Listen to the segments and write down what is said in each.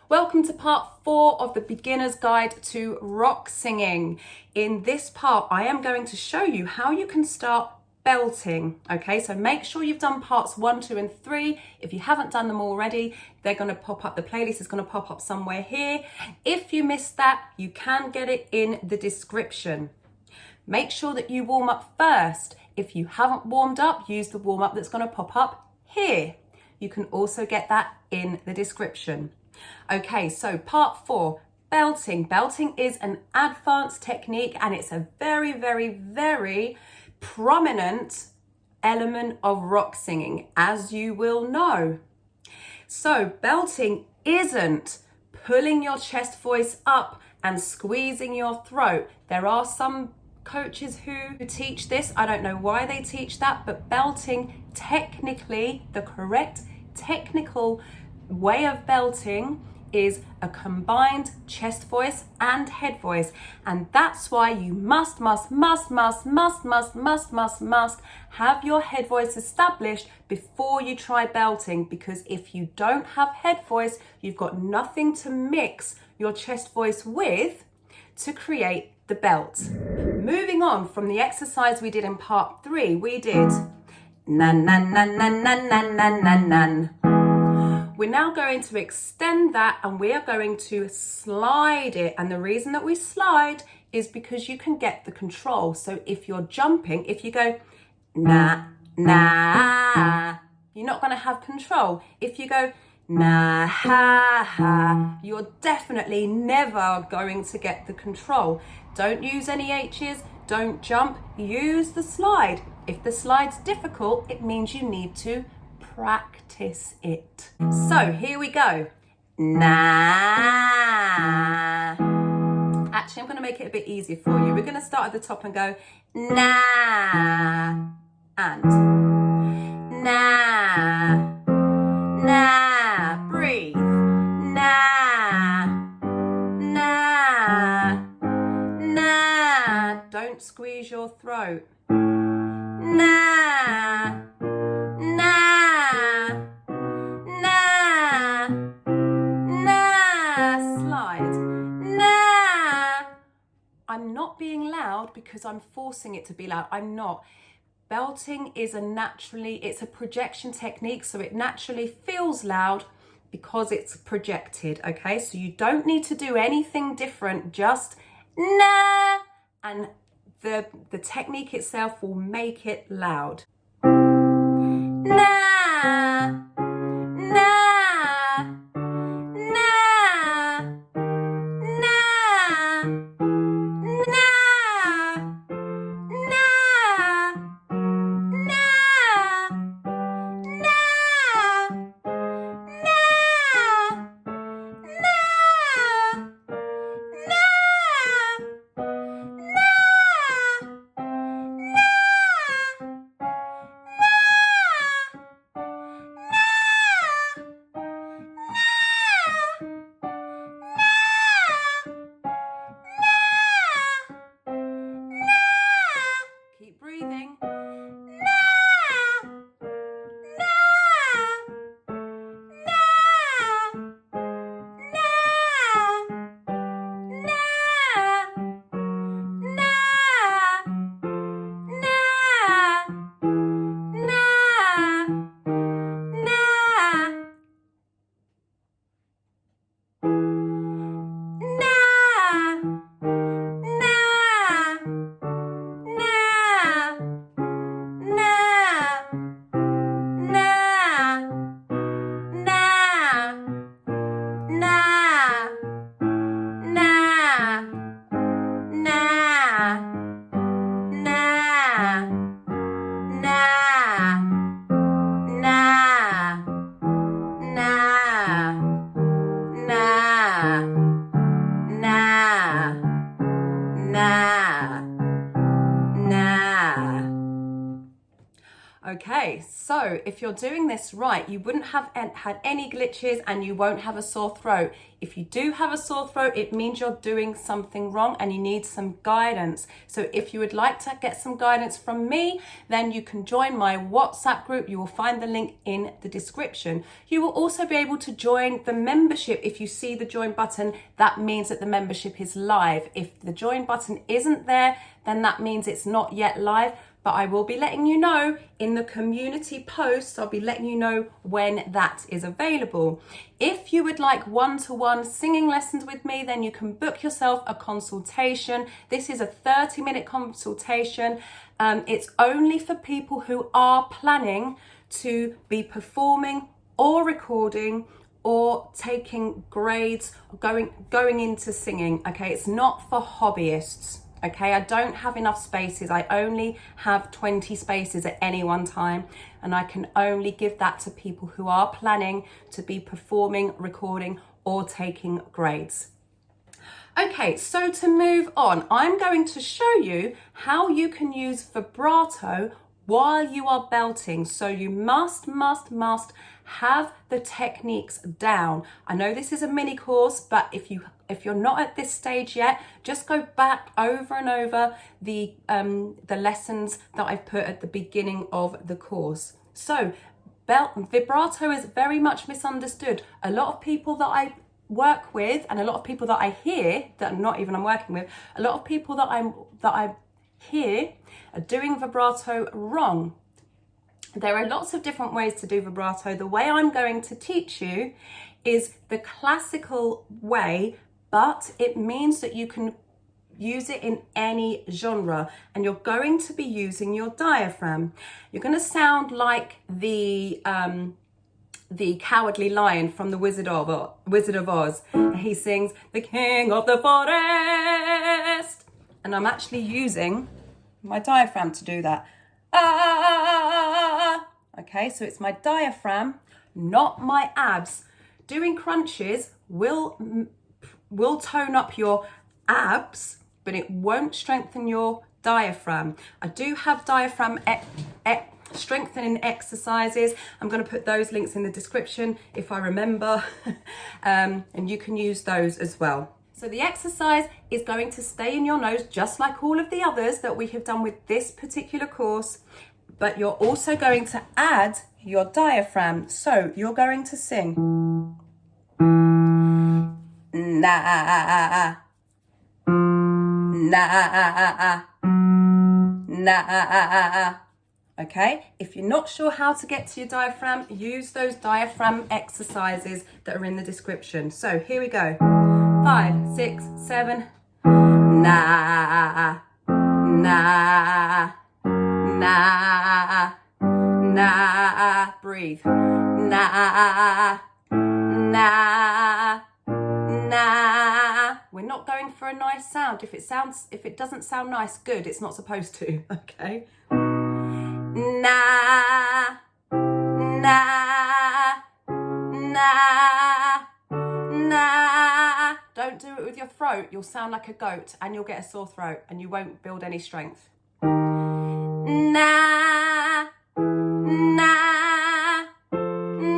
Welcome to part 4 of the Beginner's Guide to Rock Singing. In this part, I am going to show you how you can start belting. Okay, so make sure you've done parts 1, 2, and 3. If you haven't done them already, they're going to pop up. The playlist is going to pop up somewhere here. If you missed that, you can get it in the description. Make sure that you warm up first. If you haven't warmed up, use the warm up that's going to pop up here. You can also get that in the description. Okay, so part 4, belting. Belting is an advanced technique and it's a very, very, very prominent element of rock singing, as you will know. So belting isn't pulling your chest voice up and squeezing your throat. There are some coaches who teach this. I don't know why they teach that, but belting, technically, the correct technical way of belting is a combined chest voice and head voice, and that's why you must have your head voice established before you try belting, because if you don't have head voice, you've got nothing to mix your chest voice with to create the belt. Moving on from the exercise we did in part 3, we did nan nan nan nan nan nan nan nan nan. We're now going to extend that and we are going to slide it. And the reason that we slide is because you can get the control. So if you're jumping, if you go na, na, you're not going to have control. If you go na, ha, ha, you're definitely never going to get the control. Don't use any H's, don't jump, use the slide. If the slide's difficult, it means you need to practice it. So here we go. Na. Actually, I'm going to make it a bit easier for you. We're going to start at the top and go na and na, na. Breathe. Na, na, na. Don't squeeze your throat. Na. I'm not being loud because I'm forcing it to be loud. I'm not. Belting is it's a projection technique, so it naturally feels loud because it's projected, okay? So you don't need to do anything different, just na, and the technique itself will make it loud. Na, na. Okay, so if you're doing this right, you wouldn't have had any glitches and you won't have a sore throat. If you do have a sore throat, it means you're doing something wrong and you need some guidance. So if you would like to get some guidance from me, then you can join my WhatsApp group. You will find the link in the description. You will also be able to join the membership. If you see the join button, that means that the membership is live. If the join button isn't there, then that means it's not yet live. But I will be letting you know in the community posts. I'll be letting you know when that is available. If you would like one-to-one singing lessons with me, then you can book yourself a consultation. This is a 30-minute consultation. It's only for people who are planning to be performing or recording or taking grades, going into singing. Okay, it's not for hobbyists. Okay, I don't have enough spaces. I only have 20 spaces at any one time, and I can only give that to people who are planning to be performing, recording, or taking grades. Okay, so to move on, I'm going to show you how you can use vibrato while you are belting. So you must have the techniques down. I know this is a mini course, but if you're not at this stage yet, just go back over and over the lessons that I've put at the beginning of the course. So vibrato is very much misunderstood. A lot of people that I work with and a lot of people that I hear that not even I'm working with, a lot of people that I hear are doing vibrato wrong. There are lots of different ways to do vibrato. The way I'm going to teach you is the classical way, but it means that you can use it in any genre, and you're going to be using your diaphragm. You're going to sound like the Cowardly Lion from the Wizard of Oz. He sings, "The King of the Forest," and I'm actually using my diaphragm to do that. Ah! Okay, so it's my diaphragm, not my abs. Doing crunches will tone up your abs, but it won't strengthen your diaphragm. I do have diaphragm strengthening exercises. I'm going to put those links in the description if I remember, and you can use those as well. So the exercise is going to stay in your nose just like all of the others that we have done with this particular course, but you're also going to add your diaphragm. So you're going to sing na na na. Okay, if you're not sure how to get to your diaphragm, use those diaphragm exercises that are in the description. So here we go. 5, 6, 7. Na, na, na, na. Breathe. Na, na, na. We're not going for a nice sound. If it doesn't sound nice, good. It's not supposed to. Okay. Na, na, na, na. Don't do it with your throat. You'll sound like a goat and you'll get a sore throat and you won't build any strength. Na, na,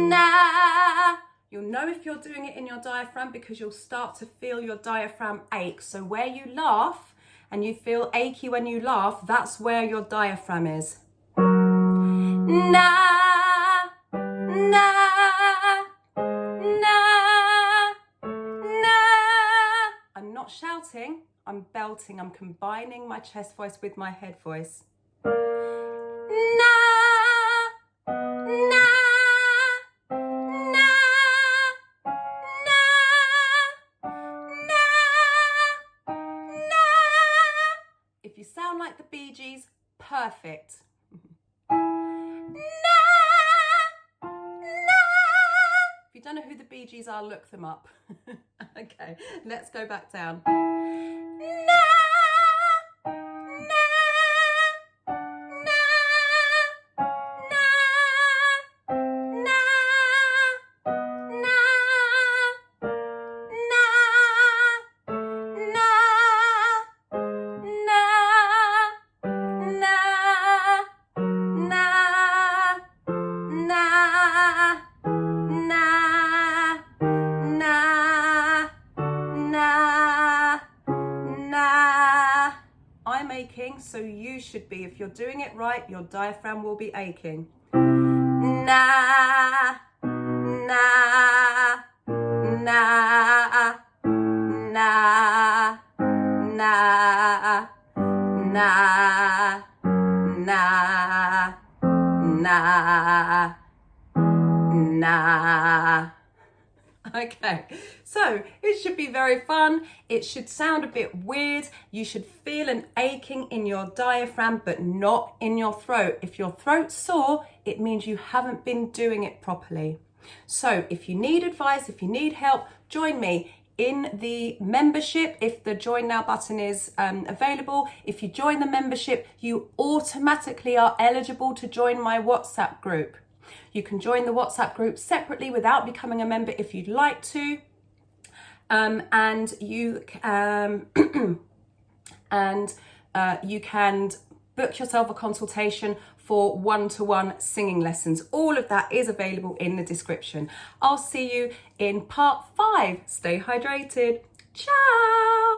na. You'll know if you're doing it in your diaphragm because you'll start to feel your diaphragm ache. So where you laugh and you feel achy when you laugh, that's where your diaphragm is. Na, na, na, na. I'm not shouting, I'm belting. I'm combining my chest voice with my head voice. Na, na, na, na, na, na. If you sound like the Bee Gees, perfect. If you don't know who the Bee Gees are, look them up. Okay, let's go back down. aching, so you should be. If you're doing it right, your diaphragm will be aching. Na, na, na, na, na, na, na, na, na. Okay, so it should be very fun. It should sound a bit weird. You should feel an aching in your diaphragm, but not in your throat. If your throat's sore, it means you haven't been doing it properly. So if you need advice, if you need help, join me in the membership. If the join now button is available, if you join the membership, you automatically are eligible to join my WhatsApp group. You can join the WhatsApp group separately without becoming a member if you'd like to. And you you can book yourself a consultation for one-to-one singing lessons. All of that is available in the description. I'll see you in part 5. Stay hydrated. Ciao.